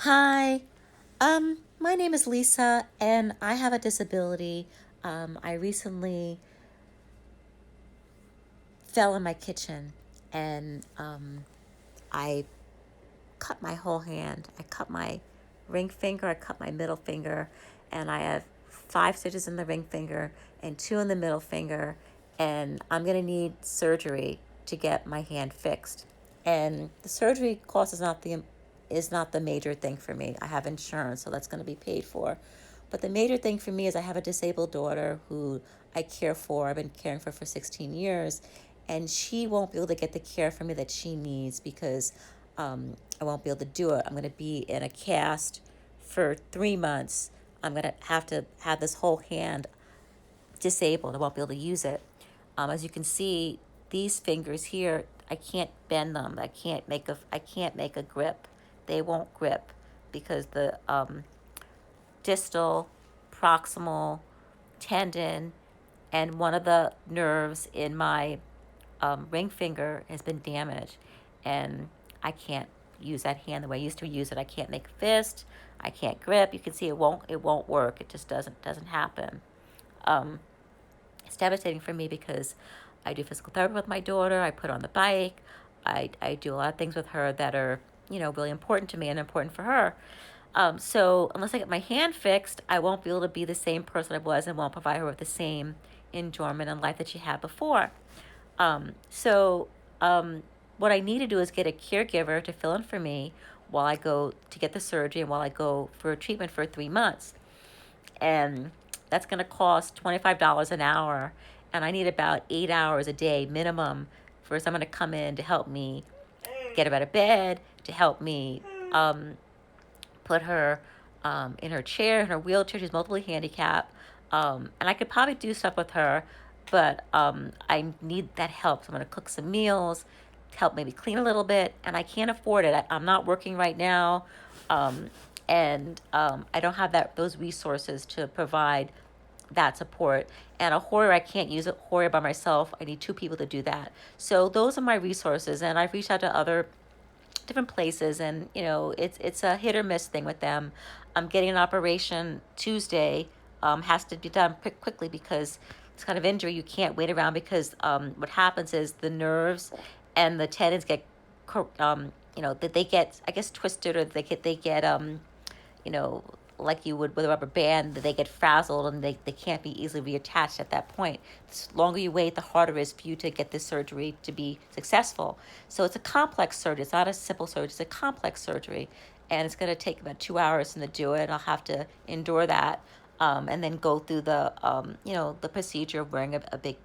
Hi, my name is Lisa, and I have a disability. I recently fell in my kitchen, and I cut my whole hand. I cut my ring finger, I cut my middle finger, and I have 5 stitches in the ring finger and two in the middle finger, and I'm gonna need surgery to get my hand fixed. And the surgery cost is not the major thing for me. I have insurance, so that's going to be paid for. But the major thing for me is I have a disabled daughter who I care for. I've been caring for 16 years, and she won't be able to get the care from me that she needs because I won't be able to do it. I'm going to be in a cast for 3 months. I'm going to have this whole hand disabled. I won't be able to use it. As you can see, these fingers here, I can't bend them. I can't make a grip. They won't grip because the distal, proximal tendon, and one of the nerves in my ring finger has been damaged, and I can't use that hand the way I used to use it. I can't make a fist. I can't grip. You can see it won't work. It just doesn't happen. Um, it's devastating for me because I do physical therapy with my daughter. I put her on the bike. I do a lot of things with her that are, really important to me and important for her. So unless I get my hand fixed, I won't be able to be the same person I was and won't provide her with the same enjoyment in life that she had before. So what I need to do is get a caregiver to fill in for me while I go to get the surgery and while I go for treatment for 3 months. And that's going to cost $25 an hour. And I need about 8 hours a day minimum for someone to come in to help me get her out of bed, to help me put her in her chair, in her wheelchair. She's multiply handicapped. And I could probably do stuff with her, but I need that help. So I'm going to cook some meals, help maybe clean a little bit, and I can't afford it. I'm not working right now, and I don't have those resources to provide that support. And a Hoyer, I can't use a Hoyer by myself. I need two people to do that. So those are my resources, and I've reached out to other different places, and it's a hit or miss thing with them. I'm getting an operation Tuesday. Has to be done quickly because it's kind of injury. You can't wait around because what happens is the nerves and the tendons get that they get, I guess, twisted, or they get you know, like you would with a rubber band, that they get frazzled and they can't be easily reattached at that point. The longer you wait, the harder it is for you to get this surgery to be successful. So it's a complex surgery. It's not a simple surgery. It's a complex surgery. And it's going to take about 2 hours to do it. I'll have to endure that and then go through the procedure of wearing a big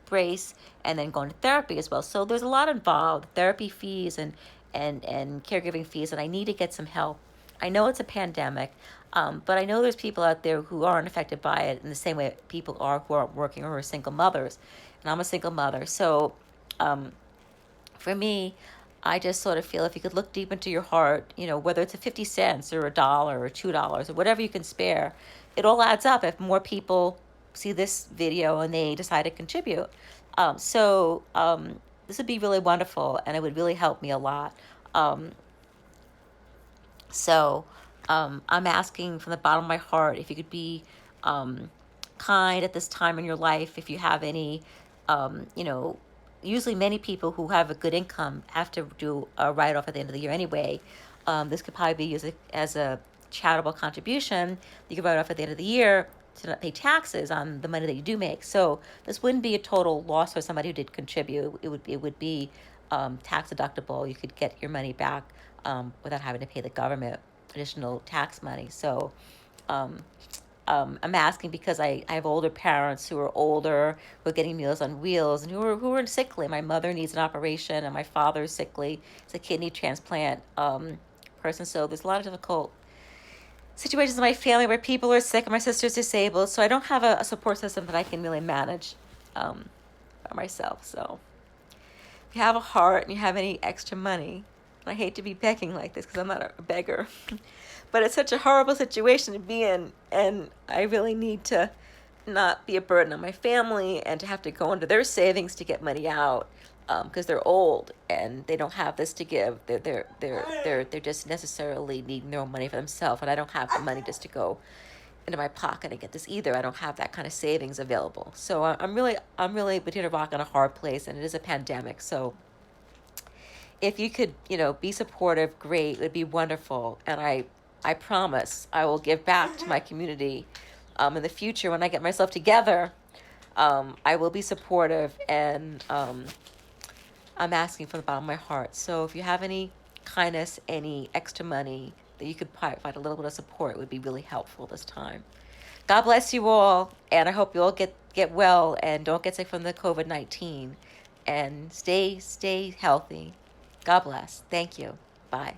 brace and then going to therapy as well. So there's a lot involved, therapy fees and caregiving fees, and I need to get some help. I know it's a pandemic, but I know there's people out there who aren't affected by it in the same way people are who aren't working or who are single mothers. And I'm a single mother. So for me, I just sort of feel if you could look deep into your heart, whether it's a 50 cents or $1 or $2 or whatever you can spare, it all adds up if more people see this video and they decide to contribute. This would be really wonderful, and it would really help me a lot. Um, I'm asking from the bottom of my heart if you could be kind at this time in your life. If you have any, usually many people who have a good income have to do a write-off at the end of the year anyway. This could probably be used as a charitable contribution. You could write off at the end of the year to not pay taxes on the money that you do make. So this wouldn't be a total loss for somebody who did contribute. It would be tax deductible. You could get your money back without having to pay the government additional tax money. So I'm asking because I have older parents who are older, who are getting Meals on Wheels, and who are sickly. My mother needs an operation, and my father is sickly. It's a kidney transplant person. So there's a lot of difficult situations in my family where people are sick and my sister's disabled. So I don't have a support system that I can really manage by myself. So if you have a heart and you have any extra money, I hate to be begging like this because I'm not a beggar, but it's such a horrible situation to be in, and I really need to not be a burden on my family and to have to go into their savings to get money out. because they're old and they don't have this to give. They're just necessarily needing their own money for themselves, and I don't have the money just to go into my pocket and get this either. I don't have that kind of savings available. So I'm really between a rock and a hard place, and it is a pandemic. So if you could, be supportive, great. It would be wonderful. And I promise I will give back to my community in the future when I get myself together. I will be supportive, and I'm asking from the bottom of my heart. So if you have any kindness, any extra money that you could provide a little bit of support, it would be really helpful this time. God bless you all, and I hope you all get well and don't get sick from the COVID-19, and stay healthy. God bless. Thank you. Bye.